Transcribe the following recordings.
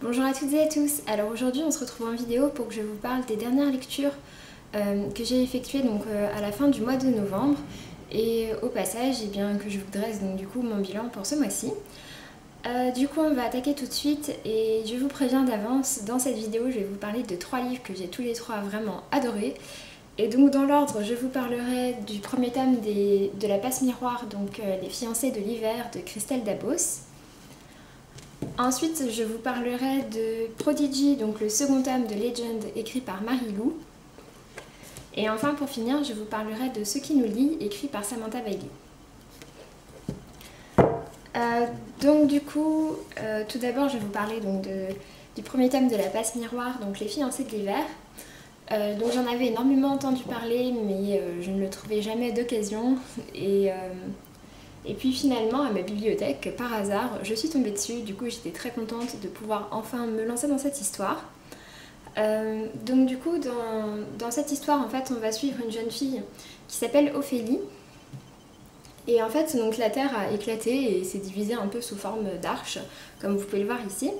Bonjour à toutes et à tous. Alors aujourd'hui on se retrouve en vidéo pour que je vous parle des dernières lectures que j'ai effectuées à la fin du mois de novembre et au passage bien, que je vous dresse donc, du coup mon bilan pour ce mois-ci. Du coup on va attaquer tout de suite et je vous préviens d'avance, dans cette vidéo je vais vous parler de 3 livres que j'ai tous les 3 vraiment adorés. Et donc dans l'ordre je vous parlerai du premier tome de La Passe Miroir, donc Les fiancés de l'hiver de Christelle Dabos. Ensuite, je vous parlerai de Prodigy, donc le second tome de Legend écrit par Marie Lu. Et enfin, pour finir, je vous parlerai de Ce qui nous lie, écrit par Samantha Bailey. Tout d'abord, je vais vous parler du premier tome de La Passe Miroir, donc Les fiancés de l'hiver. Donc j'en avais énormément entendu parler, mais je ne le trouvais jamais d'occasion. Et puis finalement, à ma bibliothèque, par hasard, je suis tombée dessus. Du coup, j'étais très contente de pouvoir enfin me lancer dans cette histoire. Dans cette histoire, en fait, on va suivre une jeune fille qui s'appelle Ophélie. Et en fait, donc, la Terre a éclaté et s'est divisée un peu sous forme d'arches, comme vous pouvez le voir ici.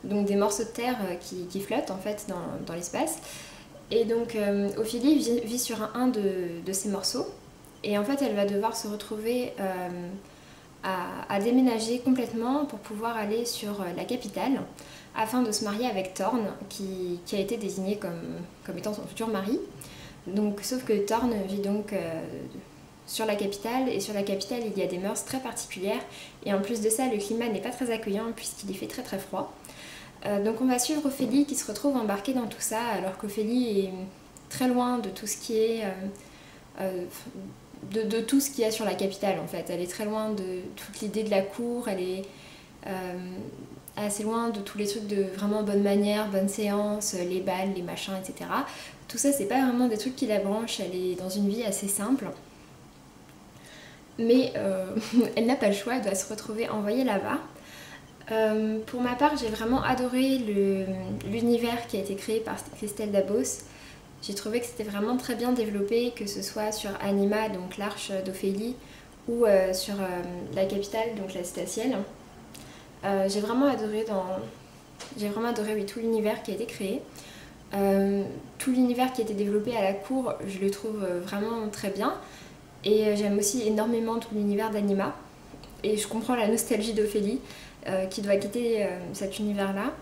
Donc des morceaux de terre qui flottent en fait dans l'espace. Et donc Ophélie vit sur un de ces morceaux. Et en fait, elle va devoir se retrouver à déménager complètement pour pouvoir aller sur la capitale afin de se marier avec Thorn, qui a été désigné comme étant son futur mari. Donc, sauf que Thorn vit donc sur la capitale, et sur la capitale, il y a des mœurs très particulières. Et en plus de ça, le climat n'est pas très accueillant puisqu'il y fait très très froid. Donc on va suivre Ophélie qui se retrouve embarquée dans tout ça, alors qu'Ophélie est très loin de tout ce qui est... de tout ce qu'il y a sur la capitale en fait. Elle est très loin de toute l'idée de la cour, elle est assez loin de tous les trucs de vraiment bonne manière, bonne séance, les balles, les machins, etc. Tout ça, c'est pas vraiment des trucs qui la branchent, elle est dans une vie assez simple. Mais elle n'a pas le choix, elle doit se retrouver envoyée là-bas. Pour ma part, j'ai vraiment adoré l'univers qui a été créé par Christelle Dabos. J'ai trouvé que c'était vraiment très bien développé, que ce soit sur Anima, donc l'arche d'Ophélie, ou sur la capitale, donc la Cétatienne. J'ai vraiment adoré oui, tout l'univers qui a été créé. Tout l'univers qui a été développé à la cour, je le trouve vraiment très bien. Et j'aime aussi énormément tout l'univers d'Anima. Et je comprends la nostalgie d'Ophélie qui doit quitter cet univers-là.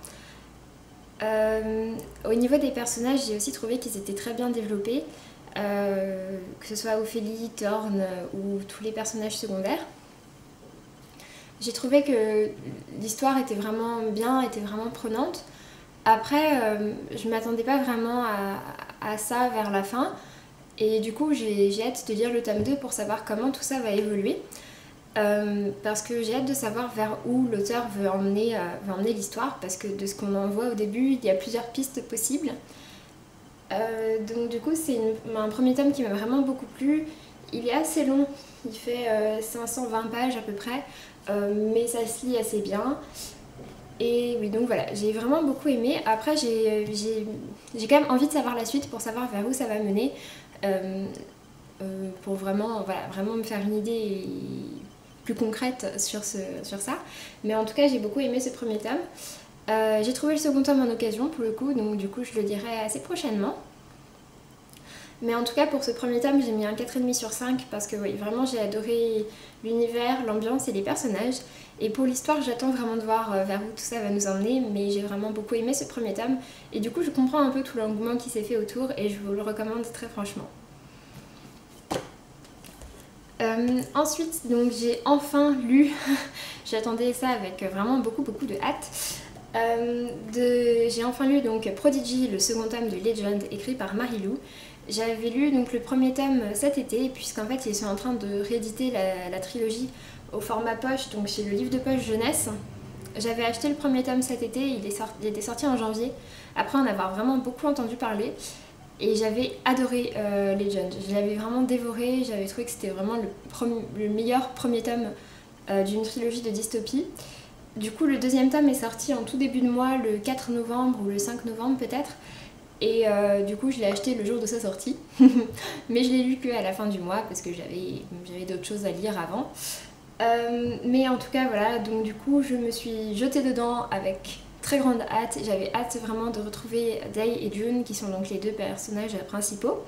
Au niveau des personnages, j'ai aussi trouvé qu'ils étaient très bien développés, que ce soit Ophélie, Thorn ou tous les personnages secondaires. J'ai trouvé que l'histoire était vraiment bien, était vraiment prenante. Après, je ne m'attendais pas vraiment à ça vers la fin. Et du coup, j'ai hâte de lire le tome 2 pour savoir comment tout ça va évoluer. Parce que j'ai hâte de savoir vers où l'auteur veut emmener l'histoire, parce que de ce qu'on en voit au début, il y a plusieurs pistes possibles. Donc du coup, c'est un premier tome qui m'a vraiment beaucoup plu. Il est assez long, il fait 520 pages à peu près, mais ça se lit assez bien. Et oui, donc voilà, j'ai vraiment beaucoup aimé. Après, j'ai quand même envie de savoir la suite pour savoir vers où ça va mener. Pour vraiment me faire une idée plus concrète sur ça. Mais en tout cas, j'ai beaucoup aimé ce premier tome. J'ai trouvé le second tome en occasion pour le coup, donc du coup je le dirai assez prochainement. Mais en tout cas, pour ce premier tome, j'ai mis un 4,5 sur 5 parce que oui, vraiment j'ai adoré l'univers, l'ambiance et les personnages. Et pour l'histoire, j'attends vraiment de voir vers où tout ça va nous emmener, mais j'ai vraiment beaucoup aimé ce premier tome. Et du coup, je comprends un peu tout l'engouement qui s'est fait autour et je vous le recommande très franchement. Ensuite, donc j'ai enfin lu, j'attendais ça avec vraiment beaucoup de hâte. J'ai enfin lu donc Prodigy, le second tome de Legend écrit par Marie Lu. J'avais lu donc le premier tome cet été, puisqu'en fait ils sont en train de rééditer la trilogie au format poche, donc chez le livre de poche jeunesse. J'avais acheté le premier tome cet été, il était sorti en janvier, après en avoir vraiment beaucoup entendu parler. Et j'avais adoré Legend, je l'avais vraiment dévoré, j'avais trouvé que c'était vraiment le meilleur premier tome d'une trilogie de dystopie. Du coup, le deuxième tome est sorti en tout début de mois, le 4 novembre ou le 5 novembre peut-être. Et du coup, je l'ai acheté le jour de sa sortie. Mais je l'ai lu qu'à la fin du mois parce que j'avais d'autres choses à lire avant. Mais en tout cas, voilà, donc du coup, je me suis jetée dedans avec très grande hâte. J'avais hâte vraiment de retrouver Day et June qui sont donc les deux personnages principaux.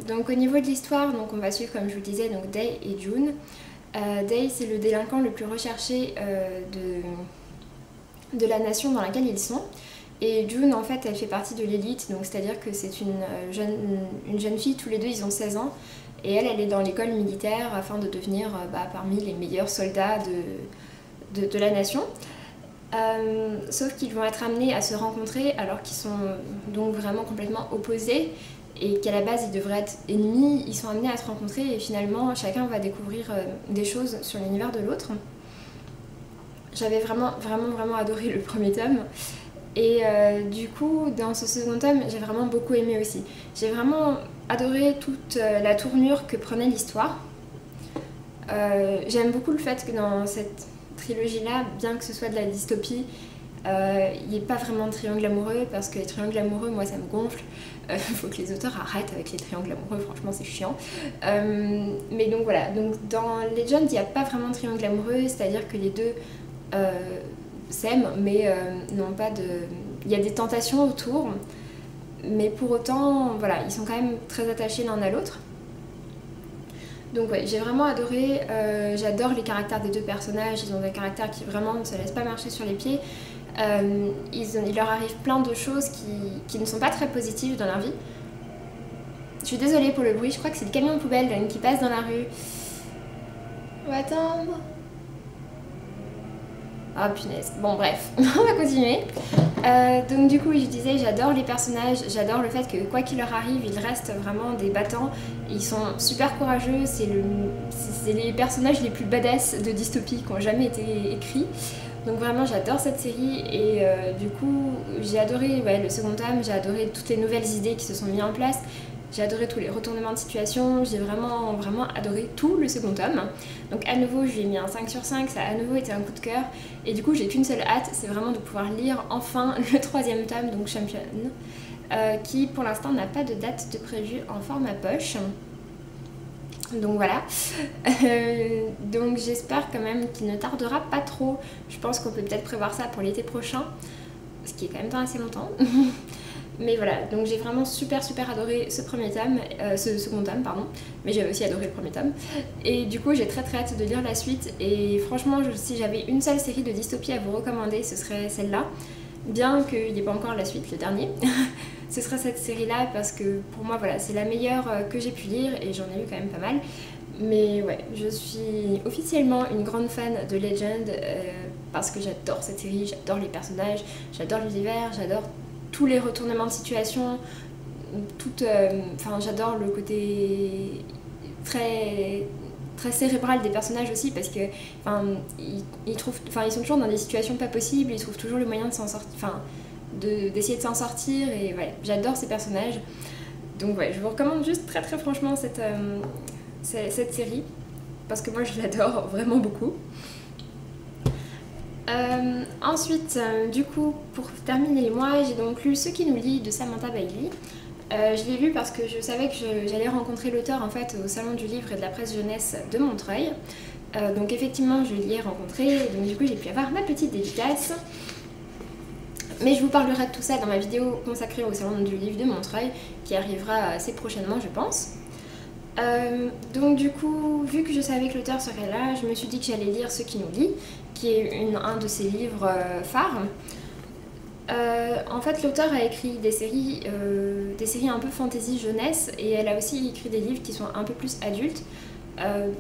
Donc au niveau de l'histoire, donc on va suivre comme je vous le disais donc Day et June. Day c'est le délinquant le plus recherché de la nation dans laquelle ils sont. Et June en fait elle fait partie de l'élite, donc c'est-à-dire que c'est une jeune fille, tous les deux ils ont 16 ans. Et elle est dans l'école militaire afin de devenir parmi les meilleurs soldats de la nation. Sauf qu'ils vont être amenés à se rencontrer alors qu'ils sont donc vraiment complètement opposés et qu'à la base ils devraient être ennemis. Ils sont amenés à se rencontrer et finalement chacun va découvrir des choses sur l'univers de l'autre. J'avais vraiment adoré le premier tome. Et du coup, dans ce second tome, j'ai vraiment beaucoup aimé aussi. J'ai vraiment adoré toute la tournure que prenait l'histoire. J'aime beaucoup le fait que dans cette trilogie-là, bien que ce soit de la dystopie, il n'y ait pas vraiment de triangle amoureux, parce que les triangles amoureux, moi, ça me gonfle. Il faut que les auteurs arrêtent avec les triangles amoureux, franchement, c'est chiant. Mais donc voilà, donc, dans Legend, il n'y a pas vraiment de triangle amoureux, c'est-à-dire que les deux s'aiment, mais n'ont pas de... Il y a des tentations autour, mais pour autant, voilà, ils sont quand même très attachés l'un à l'autre. Donc ouais, j'ai vraiment adoré, j'adore les caractères des deux personnages, ils ont des caractères qui vraiment ne se laissent pas marcher sur les pieds. Il leur arrive plein de choses qui ne sont pas très positives dans leur vie. Je suis désolée pour le bruit, je crois que c'est le camion de poubelle qui passe dans la rue. On va attendre. Ah punaise, bon bref, on va continuer. Donc du coup, je disais, j'adore les personnages, j'adore le fait que quoi qu'il leur arrive, ils restent vraiment des battants. Ils sont super courageux, c'est les personnages les plus badass de dystopie qui ont jamais été écrits. Donc vraiment, j'adore cette série et du coup, j'ai adoré le second tome, j'ai adoré toutes les nouvelles idées qui se sont mises en place. J'ai adoré tous les retournements de situation, j'ai vraiment adoré tout le second tome. Donc à nouveau, je lui ai mis un 5 sur 5, ça a à nouveau été un coup de cœur. Et du coup, j'ai qu'une seule hâte, c'est vraiment de pouvoir lire enfin le troisième tome, donc Champion, qui pour l'instant n'a pas de date de prévue en format poche. Donc voilà, donc j'espère quand même qu'il ne tardera pas trop. Je pense qu'on peut peut-être prévoir ça pour l'été prochain, ce qui est quand même pas assez longtemps. Mais voilà, donc j'ai vraiment super adoré ce premier tome, ce second tome pardon, mais j'ai aussi adoré le premier tome. Et du coup j'ai très hâte de lire la suite et franchement si j'avais une seule série de dystopie à vous recommander, ce serait celle-là. Bien qu'il n'y ait pas encore la suite, le dernier, ce serait cette série-là parce que pour moi voilà, c'est la meilleure que j'ai pu lire et j'en ai eu quand même pas mal. Mais ouais, je suis officiellement une grande fan de Legend parce que j'adore cette série, j'adore les personnages, j'adore l'univers, j'adore tous les retournements de situation, j'adore le côté très cérébral des personnages aussi parce que ils sont toujours dans des situations pas possibles, ils trouvent toujours le moyen de s'en sortir, d'essayer de s'en sortir et ouais, j'adore ces personnages. Donc ouais, je vous recommande juste très franchement cette série parce que moi je l'adore vraiment beaucoup. Ensuite, du coup, pour terminer les mois, j'ai donc lu Ce qui nous lie de Samantha Bailey. Je l'ai lu parce que je savais que j'allais rencontrer l'auteur en fait au salon du livre et de la presse jeunesse de Montreuil. Donc effectivement, je l'y ai rencontré, donc du coup j'ai pu avoir ma petite dédicace. Mais je vous parlerai de tout ça dans ma vidéo consacrée au salon du livre de Montreuil, qui arrivera assez prochainement, je pense. Donc du coup, vu que je savais que l'auteur serait là, je me suis dit que j'allais lire Ce qui nous lie, qui est un de ses livres phares. En fait, l'auteur a écrit des séries un peu fantasy jeunesse, et elle a aussi écrit des livres qui sont un peu plus adultes,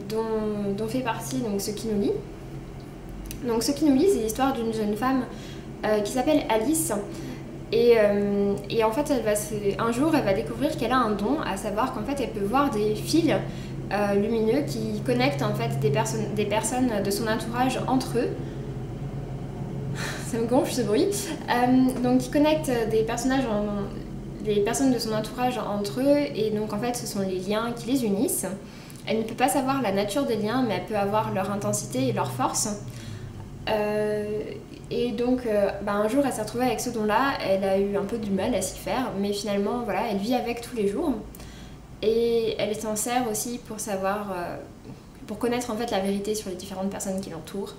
dont fait partie donc, Ce qui nous lie. Donc Ce qui nous lie, c'est l'histoire d'une jeune femme qui s'appelle Alice. Et en fait, un jour, elle va découvrir qu'elle a un don, à savoir qu'en fait, elle peut voir des fils lumineux qui connectent en fait des personnes de son entourage entre eux. Ça me gonfle ce bruit. Donc, qui connectent des personnes de son entourage entre eux, et donc en fait, ce sont les liens qui les unissent. Elle ne peut pas savoir la nature des liens, mais elle peut avoir leur intensité et leur force. Et donc un jour elle s'est retrouvée avec ce don là, elle a eu un peu du mal à s'y faire, mais finalement voilà, elle vit avec tous les jours et elle s'en sert aussi pour savoir, pour connaître en fait la vérité sur les différentes personnes qui l'entourent.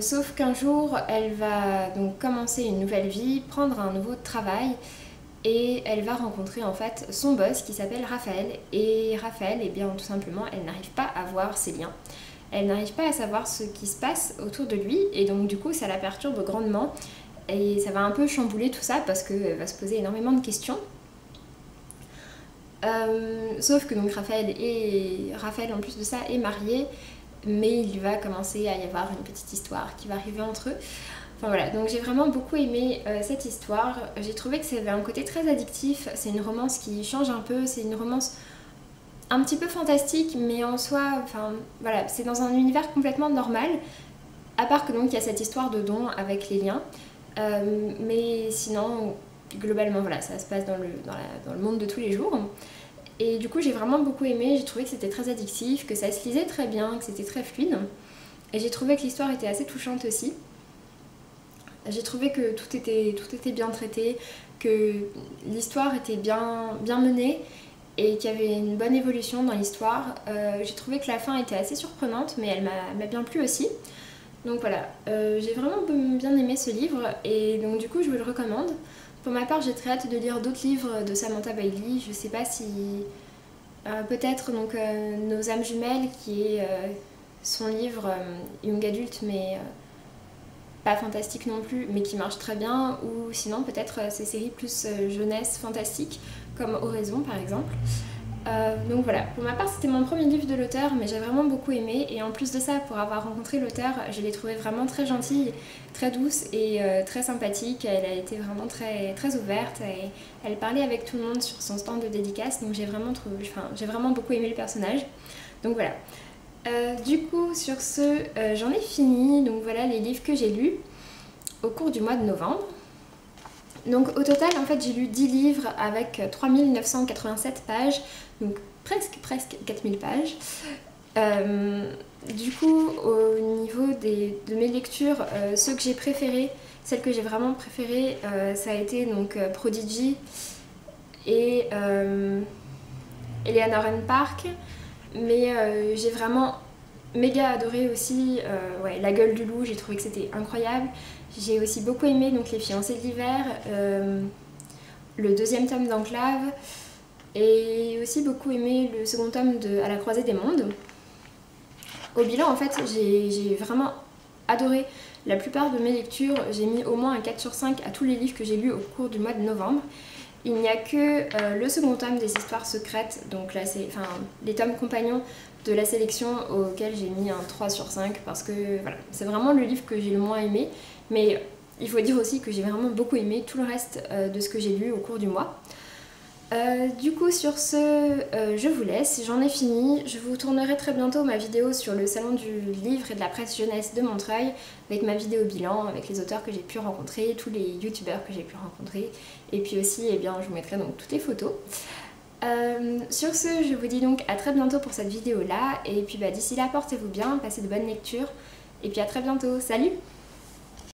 Sauf qu'un jour, elle va donc commencer une nouvelle vie, prendre un nouveau travail et elle va rencontrer en fait son boss qui s'appelle Raphaël. Et Raphaël, eh bien tout simplement, elle n'arrive pas à voir ses liens. Elle n'arrive pas à savoir ce qui se passe autour de lui et donc du coup ça la perturbe grandement et ça va un peu chambouler tout ça parce qu'elle va se poser énormément de questions. Sauf que donc Raphaël en plus de ça est marié, mais il va commencer à y avoir une petite histoire qui va arriver entre eux. Enfin voilà, donc j'ai vraiment beaucoup aimé cette histoire. J'ai trouvé que ça avait un côté très addictif. C'est une romance qui change un peu, c'est une romance un petit peu fantastique, mais en soi, enfin voilà, c'est dans un univers complètement normal. À part que donc il y a cette histoire de don avec les liens. Mais sinon, globalement voilà, ça se passe dans le monde de tous les jours. Et du coup j'ai vraiment beaucoup aimé, j'ai trouvé que c'était très addictif, que ça se lisait très bien, que c'était très fluide. Et j'ai trouvé que l'histoire était assez touchante aussi. J'ai trouvé que tout était bien traité, que l'histoire était bien menée et qu'il y avait une bonne évolution dans l'histoire. J'ai trouvé que la fin était assez surprenante, mais elle m'a bien plu aussi. Donc voilà, j'ai vraiment bien aimé ce livre et donc du coup je vous le recommande. Pour ma part, j'ai très hâte de lire d'autres livres de Samantha Bailey. Je sais pas si... peut-être donc Nos âmes jumelles, qui est son livre young adulte, mais pas fantastique non plus, mais qui marche très bien. Ou sinon peut-être ces séries plus jeunesse fantastique, comme Oraison par exemple. Donc voilà, pour ma part c'était mon premier livre de l'auteur, mais j'ai vraiment beaucoup aimé et en plus de ça, pour avoir rencontré l'auteur, je l'ai trouvée vraiment très gentille, très douce et très sympathique. Elle a été vraiment très ouverte et elle parlait avec tout le monde sur son stand de dédicace, donc j'ai vraiment beaucoup aimé le personnage. Donc voilà. Du coup sur ce, j'en ai fini, donc voilà les livres que j'ai lus au cours du mois de novembre. Donc au total en fait j'ai lu 10 livres avec 3987 pages, donc presque 4000 pages. Du coup au niveau de mes lectures, ceux que j'ai préférés, celles que j'ai vraiment préférées, ça a été donc Prodigy et Eleanor and Park, mais j'ai vraiment méga adoré aussi ouais, La gueule du loup, j'ai trouvé que c'était incroyable. J'ai aussi beaucoup aimé donc Les fiancés de l'hiver, le deuxième tome d'Enclave et aussi beaucoup aimé le second tome de À la croisée des mondes. Au bilan en fait j'ai vraiment adoré la plupart de mes lectures, j'ai mis au moins un 4 sur 5 à tous les livres que j'ai lus au cours du mois de novembre. Il n'y a que le second tome des histoires secrètes, donc là c'est les tomes compagnons de la sélection auquel j'ai mis un 3 sur 5 parce que voilà, c'est vraiment le livre que j'ai le moins aimé, mais il faut dire aussi que j'ai vraiment beaucoup aimé tout le reste de ce que j'ai lu au cours du mois. Du coup sur ce, je vous laisse, j'en ai fini. Je vous tournerai très bientôt ma vidéo sur le salon du livre et de la presse jeunesse de Montreuil avec ma vidéo bilan, avec les auteurs que j'ai pu rencontrer, tous les youtubeurs que j'ai pu rencontrer et puis aussi eh bien, je vous mettrai donc toutes les photos. Sur ce, je vous dis donc à très bientôt pour cette vidéo là et puis d'ici là portez-vous bien, passez de bonnes lectures et puis à très bientôt, salut!